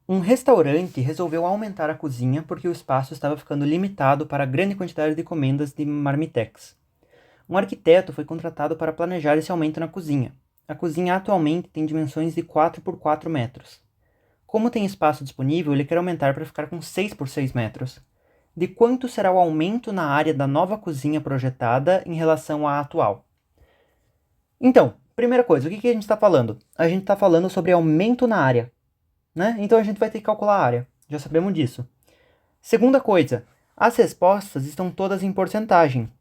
Um restaurante resolveu aumentar a cozinha porque o espaço estava ficando limitado para a grande quantidade de encomendas de marmitex. Um arquiteto foi contratado para planejar esse aumento na cozinha. A cozinha atualmente tem dimensões de 4 por 4 metros. Como tem espaço disponível, ele quer aumentar para ficar com 6 por 6 metros. De quanto será o aumento na área da nova cozinha projetada em relação à atual? Então, primeira coisa, o que a gente está falando? A gente está falando sobre aumento na área, né? Então a gente vai ter que calcular a área, já sabemos disso. Segunda coisa, as respostas estão todas em porcentagem.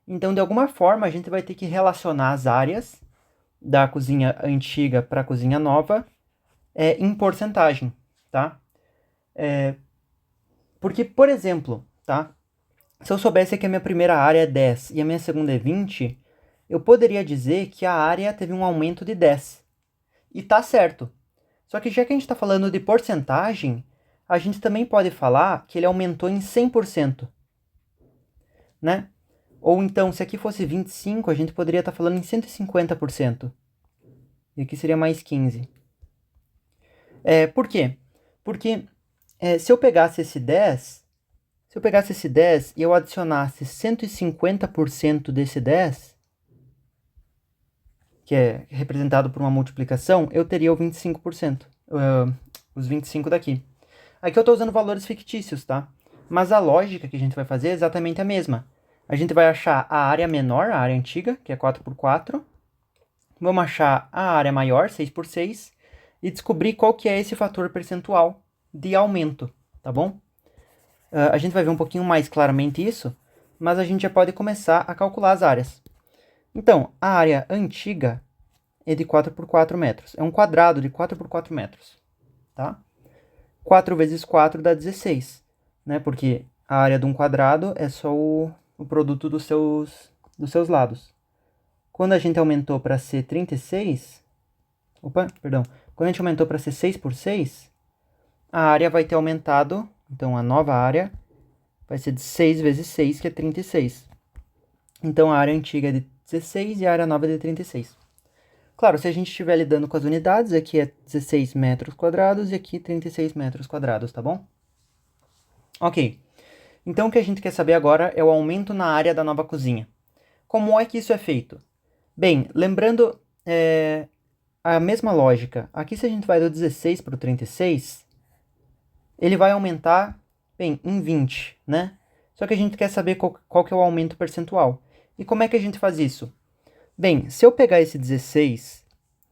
Então, de alguma forma, a gente vai ter que relacionar as áreas da cozinha antiga para a cozinha nova em porcentagem, tá? Porque, por exemplo, tá? Se eu soubesse que a minha primeira área é 10 e a minha segunda é 20, eu poderia dizer que a área teve um aumento de 10. E tá certo. Só que já que a gente está falando de porcentagem, a gente também pode falar que ele aumentou em 100%, né? Ou então, se aqui fosse 25, a gente poderia estar falando em 150%. E aqui seria mais 15. Por quê? Porque se eu pegasse esse 10, e eu adicionasse 150% desse 10, que é representado por uma multiplicação, eu teria o 25%. Os 25 daqui. Aqui eu estou usando valores fictícios, tá? Mas a lógica que a gente vai fazer é exatamente a mesma. A gente vai achar a área menor, a área antiga, que é 4 por 4. Vamos achar a área maior, 6 por 6. E descobrir qual que é esse fator percentual de aumento, tá bom? A gente vai ver um pouquinho mais claramente isso, mas a gente já pode começar a calcular as áreas. Então, a área antiga é de 4 por 4 metros. É um quadrado de 4 por 4 metros, tá? 4 vezes 4 dá 16, né? Porque a área de um quadrado é só o produto dos seus lados. Quando a gente aumentou para ser 36, quando a gente aumentou para ser 6 por 6, a área vai ter aumentado, então a nova área vai ser de 6 vezes 6, que é 36. Então a área antiga é de 16 e a área nova é de 36. Claro, se a gente estiver lidando com as unidades, aqui é 16 metros quadrados e aqui 36 metros quadrados, tá bom? Ok. Então o que a gente quer saber agora é o aumento na área da nova cozinha. Como é que isso é feito? Bem, lembrando a mesma lógica. Aqui se a gente vai do 16 para o 36, ele vai aumentar, bem, em 20, né? Só que a gente quer saber qual que é o aumento percentual. E como é que a gente faz isso? Bem, se eu pegar esse 16,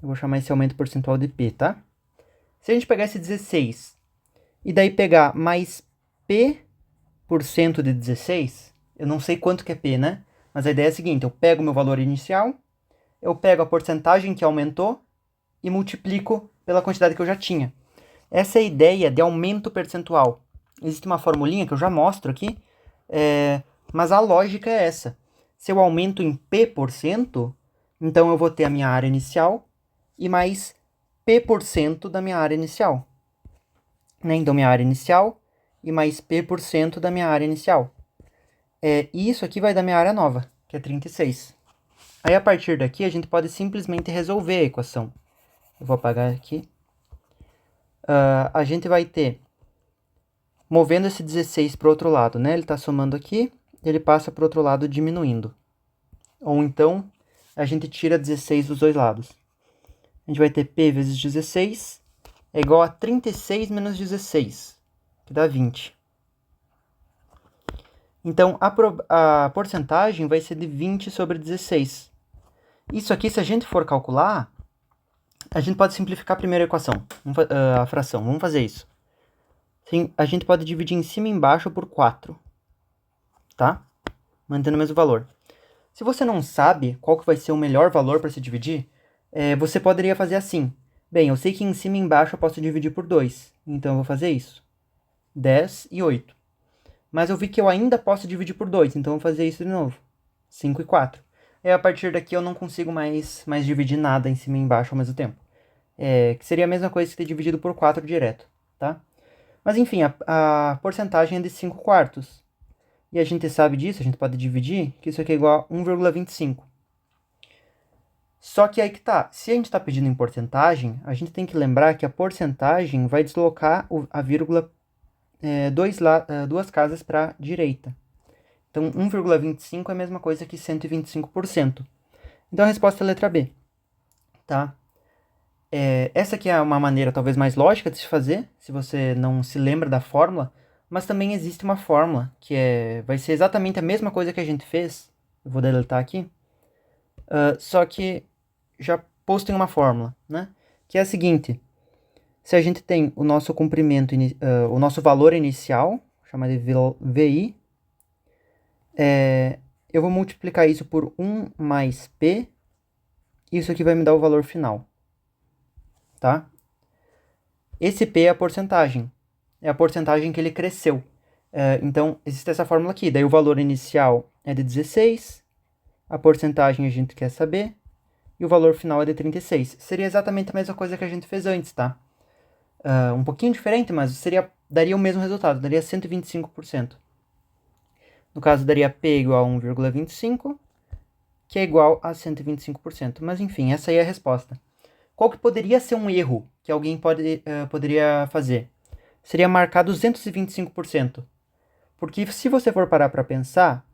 eu vou chamar esse aumento percentual de P, tá? Se a gente pegar esse 16 e daí pegar mais P% de 16, eu não sei quanto que é P, né? Mas a ideia é a seguinte, eu pego o meu valor inicial, eu pego a porcentagem que aumentou e multiplico pela quantidade que eu já tinha. Essa é a ideia de aumento percentual. Existe uma formulinha que eu já mostro aqui, mas a lógica é essa. Se eu aumento em P%, então eu vou ter a minha área inicial e mais P% da minha área inicial. Né? Então, minha área inicial e mais P% da minha área inicial. E isso aqui vai dar minha área nova, que é 36. Aí, a partir daqui, a gente pode simplesmente resolver a equação. Eu vou apagar aqui. A gente vai ter, movendo esse 16 para o outro lado, né? Ele está somando aqui, ele passa para o outro lado diminuindo. Ou então, a gente tira 16 dos dois lados. A gente vai ter P vezes 16 é igual a 36 menos 16, que dá 20. Então, a porcentagem vai ser de 20 sobre 16. Isso aqui, se a gente for calcular, a gente pode simplificar a primeira equação, a fração. Vamos fazer isso. Sim, a gente pode dividir em cima e embaixo por 4, tá? Mantendo o mesmo valor. Se você não sabe qual que vai ser o melhor valor para se dividir, você poderia fazer assim. Bem, eu sei que em cima e embaixo eu posso dividir por 2, então eu vou fazer isso. 10 e 8. Mas eu vi que eu ainda posso dividir por 2, então eu vou fazer isso de novo. 5 e 4. E a partir daqui eu não consigo mais dividir nada em cima e embaixo ao mesmo tempo. Que seria a mesma coisa que ter dividido por 4 direto, tá? Mas enfim, a porcentagem é de 5 quartos. E a gente sabe disso, a gente pode dividir, que isso aqui é igual a 1,25. Só que aí que tá, se a gente está pedindo em porcentagem, a gente tem que lembrar que a porcentagem vai deslocar a vírgula duas casas para a direita. Então, 1,25 é a mesma coisa que 125%. Então, a resposta é a letra B, tá? Essa aqui é uma maneira talvez mais lógica de se fazer, se você não se lembra da fórmula, mas também existe uma fórmula que vai ser exatamente a mesma coisa que a gente fez. Eu vou deletar aqui. Só que já posto em uma fórmula, né? Que é a seguinte: se a gente tem o nosso comprimento, o nosso valor inicial, chamado de VI, eu vou multiplicar isso por 1 mais P, isso aqui vai me dar o valor final, tá? Esse P é a porcentagem que ele cresceu. Então, existe essa fórmula aqui, daí o valor inicial é de 16, a porcentagem a gente quer saber, e o valor final é de 36. Seria exatamente a mesma coisa que a gente fez antes, tá? Um pouquinho diferente, mas daria o mesmo resultado, daria 125%. No caso, daria P igual a 1,25, que é igual a 125%. Mas enfim, essa aí é a resposta. Qual que poderia ser um erro que alguém poderia fazer? Seria marcar 225%. Porque se você for parar para pensar,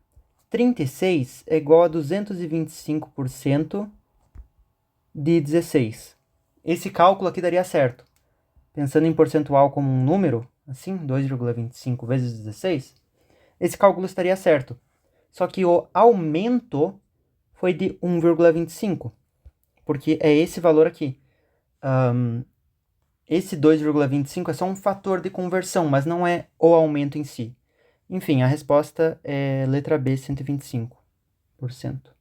36 é igual a 225% de 16. Esse cálculo aqui daria certo. Pensando em percentual como um número, assim, 2,25 vezes 16, esse cálculo estaria certo. Só que o aumento foi de 1,25, porque é esse valor aqui. Esse 2,25 é só um fator de conversão, mas não é o aumento em si. Enfim, a resposta é letra B, 125%.